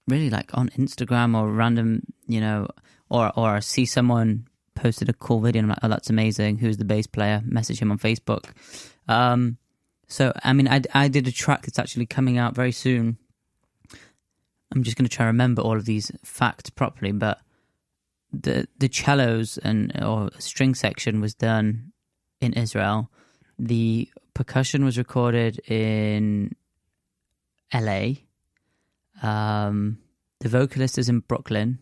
really like on Instagram or random, or I see someone posted a cool video and I'm like, oh, that's amazing. Who's the bass player? Message him on Facebook. So, I mean, I did a track that's actually coming out very soon. I'm just going to try to remember all of these facts properly, but the cellos or string section was done in Israel. The percussion was recorded in LA. The vocalist is in Brooklyn.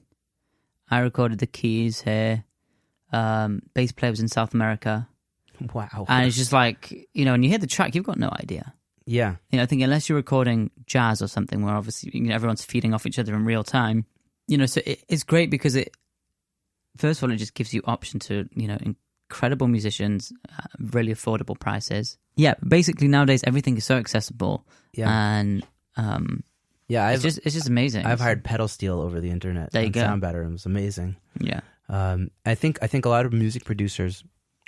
I recorded the keys here. Bass player was in South America. Wow. And it's just like, when you hear the track, you've got no idea. Yeah. I think unless you're recording jazz or something where obviously everyone's feeding off each other in real time, so it's great because first of all, it just gives you option to, incredible musicians, really affordable prices. Yeah, basically nowadays everything is so accessible. Yeah. And it's just amazing. I've hired pedal steel over the internet. There you go. Sound better. It was amazing. Yeah. I think a lot of music producers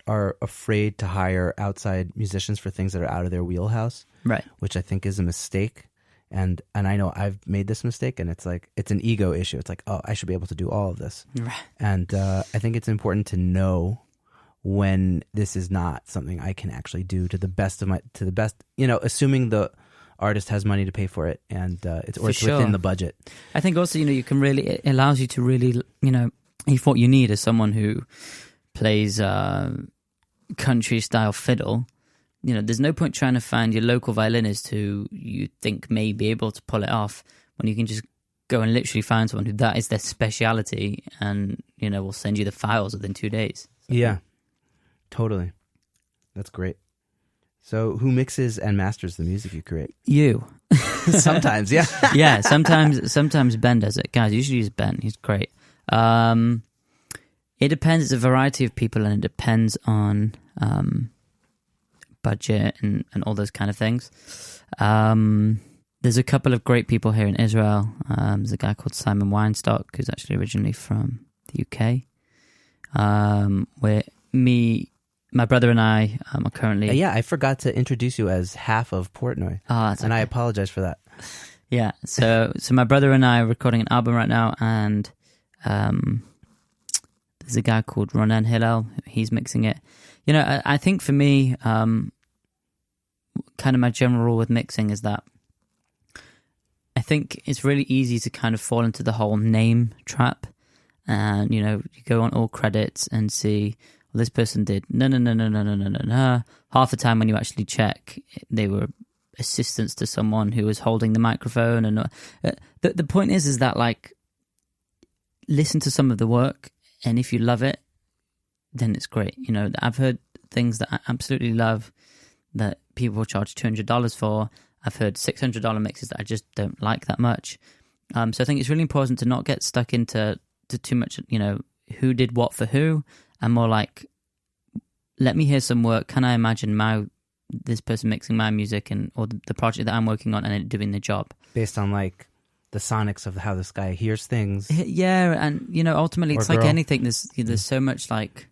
are afraid to hire outside musicians for things that are out of their wheelhouse. Right. Which I think is a mistake. And I know I've made this mistake, and it's like, it's an ego issue. It's like, oh, I should be able to do all of this. Right. And I think it's important to know when this is not something I can actually do to the best, assuming the artist has money to pay for it and it's within the budget. I think also, you can really, it allows you to really, if what you need is someone who plays country style fiddle, there's no point trying to find your local violinist who you think may be able to pull it off when you can just go and literally find someone who that is their speciality and, will send you the files within 2 days. So, yeah, totally. That's great. So who mixes and masters the music you create? You. Sometimes, yeah. Yeah, sometimes Ben does it. Guys, usually use Ben. He's great. It depends. It's a variety of people and it depends on budget and all those kind of things. There's a couple of great people here in Israel. There's a guy called Simon Weinstock who's actually originally from the UK. Where my brother and I are currently... Yeah, I forgot to introduce you as half of Portnoy. And okay. I apologize for that. Yeah, so my brother and I are recording an album right now, and there's a guy called Ronan Hillel. He's mixing it. I think for me, kind of my general rule with mixing is that I think it's really easy to kind of fall into the whole name trap. And, you go on all credits and see, well, this person did no. Half the time when you actually check, they were assistants to someone who was holding the microphone. And the point is that, like, listen to some of the work, and if you love it, then it's great. I've heard things that I absolutely love that people charge $200 for. I've heard $600 mixes that I just don't like that much. So I think it's really important to not get stuck into too much, who did what for who, and more like, let me hear some work. Can I imagine this person mixing my music or the project that I'm working on and it doing the job based on like the sonics of how this guy hears things. Yeah, and ultimately it's like anything. There's so much like,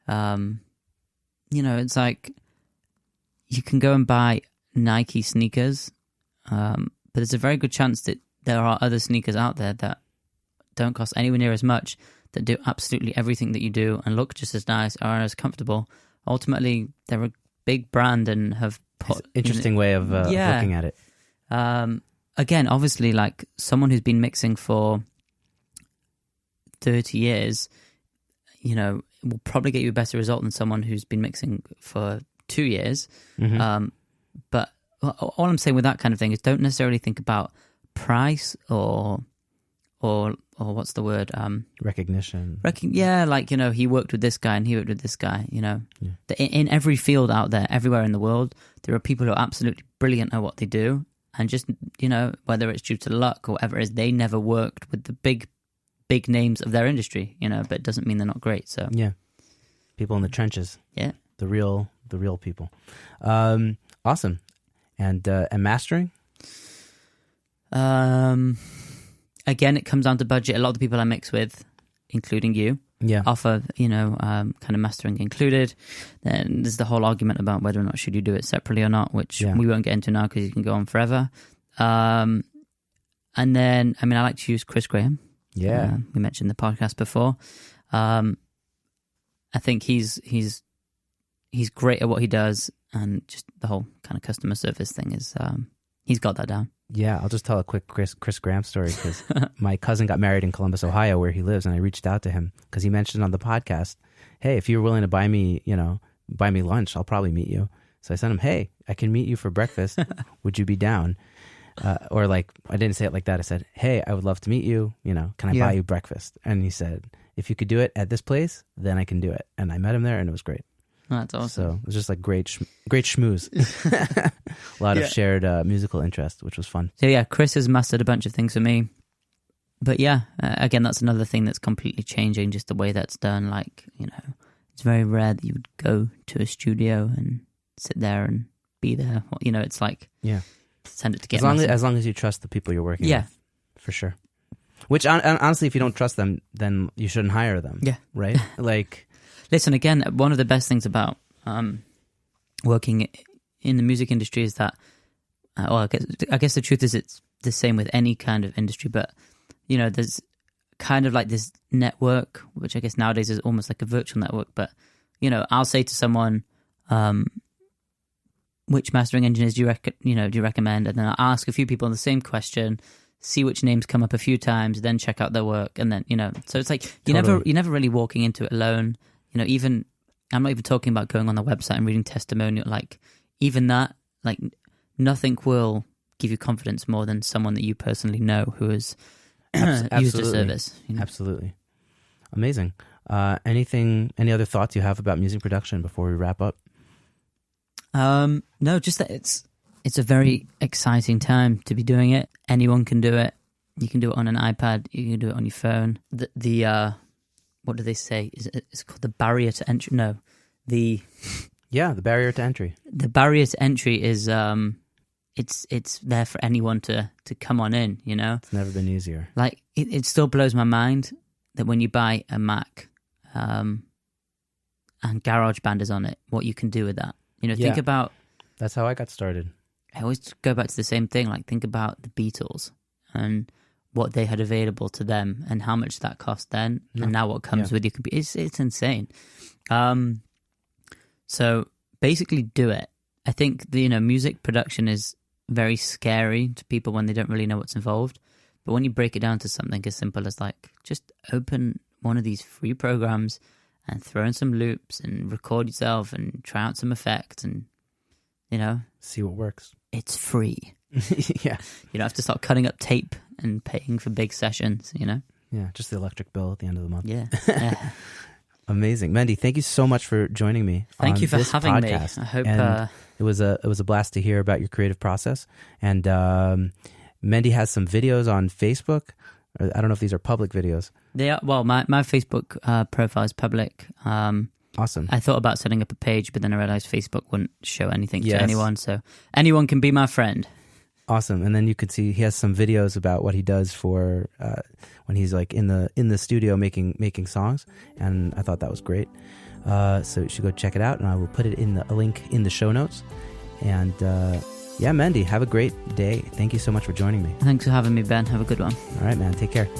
it's like you can go and buy Nike sneakers, but there's a very good chance that there are other sneakers out there that don't cost anywhere near as much, that do absolutely everything that you do and look just as nice, are as comfortable. Ultimately, they're a big brand and have put... Interesting way of looking at it. Again, obviously, like someone who's been mixing for 30 years, will probably get you a better result than someone who's been mixing for 2 years. Mm-hmm. But all I'm saying with that kind of thing is don't necessarily think about price or what's the word? Recognition. Like, he worked with this guy and he worked with this guy, Yeah. In every field out there, everywhere in the world, there are people who are absolutely brilliant at what they do. And just, whether it's due to luck or whatever it is, they never worked with the big names of their industry, but it doesn't mean they're not great. So yeah. People in the trenches. Yeah. The real people. Awesome. And mastering? Again, it comes down to budget. A lot of the people I mix with, including you, offer, kind of mastering included. Then there's the whole argument about whether or not should you do it separately or not, which we won't get into now because you can go on forever. And And then, I mean, I like to use Chris Graham. Yeah. We mentioned the podcast before. I think he's great at what he does, and just the whole kind of customer service thing is, he's got that down. Yeah, I'll just tell a quick Chris Graham story, because my cousin got married in Columbus, Ohio, where he lives, and I reached out to him because he mentioned on the podcast, hey, if you're willing to buy me lunch, I'll probably meet you. So I sent him, hey, I can meet you for breakfast. Would you be down? Or like, I didn't say it like that. I said, hey, I would love to meet you. Can I buy you breakfast? And he said, if you could do it at this place, then I can do it. And I met him there, and it was great. Oh, that's awesome. So it was just like great schmooze. A lot of shared musical interest, which was fun. So yeah, Chris has mastered a bunch of things for me. But yeah, again, that's another thing that's completely changing, just the way that's done. Like, it's very rare that you would go to a studio and sit there and be there. It's like, send it to get as long as you trust the people you're working with. For sure. Which honestly, if you don't trust them, then you shouldn't hire them. Yeah. Right? Like, listen, again, one of the best things about working in the music industry is that, I guess the truth is it's the same with any kind of industry, but, there's kind of like this network, which I guess nowadays is almost like a virtual network, but, I'll say to someone, which mastering engineers do you recommend? And then I'll ask a few people the same question, see which names come up a few times, then check out their work, and then so it's like you're never really walking into it alone. Even I'm not even talking about going on the website and reading testimonial. Like, even that, like, nothing will give you confidence more than someone that you personally know who has used a service. Absolutely, amazing. Any other thoughts you have about music production before we wrap up? No, just that it's a very exciting time to be doing it. Anyone can do it. You can do it on an iPad. You can do it on your phone. The what do they say? It's called the barrier to entry. No, the barrier to entry. The barrier to entry is it's there for anyone to come on in. It's never been easier. Like, it still blows my mind that when you buy a Mac, and GarageBand is on it, what you can do with that. Think about... That's how I got started. I always go back to the same thing. Like, think about the Beatles and what they had available to them and how much that cost then, and now what comes with your computer. It's insane. So basically do it. I think music production is very scary to people when they don't really know what's involved. But when you break it down to something as simple as, like, just open one of these free programs and throw in some loops and record yourself and try out some effects and, see what works. It's free. Yeah. You don't have to start cutting up tape and paying for big sessions, Yeah, just the electric bill at the end of the month. Yeah. Amazing. Mendy, thank you so much for joining me. Thank you for having podcast. me. I hope it was a blast to hear about your creative process. And Mendy has some videos on Facebook. I don't know if these are public videos. They are. Well, my Facebook profile is public. Awesome. I thought about setting up a page, but then I realized Facebook wouldn't show anything to anyone, so anyone can be my friend. Awesome. And then you can see he has some videos about what he does for when he's like in the studio making songs, and I thought that was great. So you should go check it out, and I will put it in a link in the show notes. And Mendy, have a great day. Thank you so much for joining me. Thanks for having me, Ben. Have a good one. All right, man. Take care.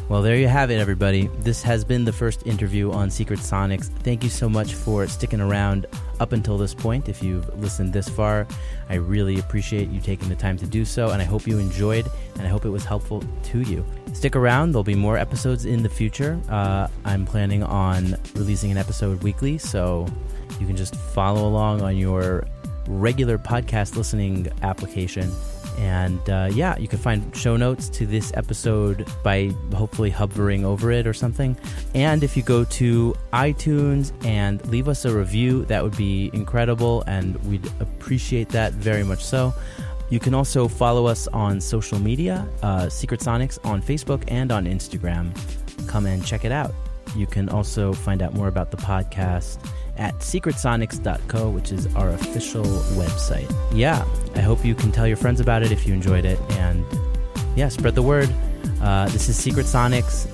Well, there you have it, everybody. This has been the first interview on Secret Sonics. Thank you so much for sticking around up until this point. If you've listened this far, I really appreciate you taking the time to do so, and I hope you enjoyed, and I hope it was helpful to you. Stick around. There'll be more episodes in the future. I'm planning on releasing an episode weekly, so you can just follow along on your regular podcast listening application. And you can find show notes to this episode by hopefully hovering over it or something. And if you go to iTunes and leave us a review, that would be incredible, and we'd appreciate that very much so. You can also follow us on social media, Secret Sonics on Facebook and on Instagram. Come and check it out. You can also find out more about the podcast at secretsonics.co, which is our official website. Yeah, I hope you can tell your friends about it if you enjoyed it, and spread the word. This is Secret Sonics.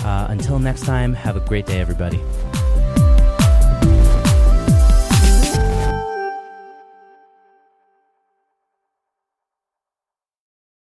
Until next time, have a great day, everybody.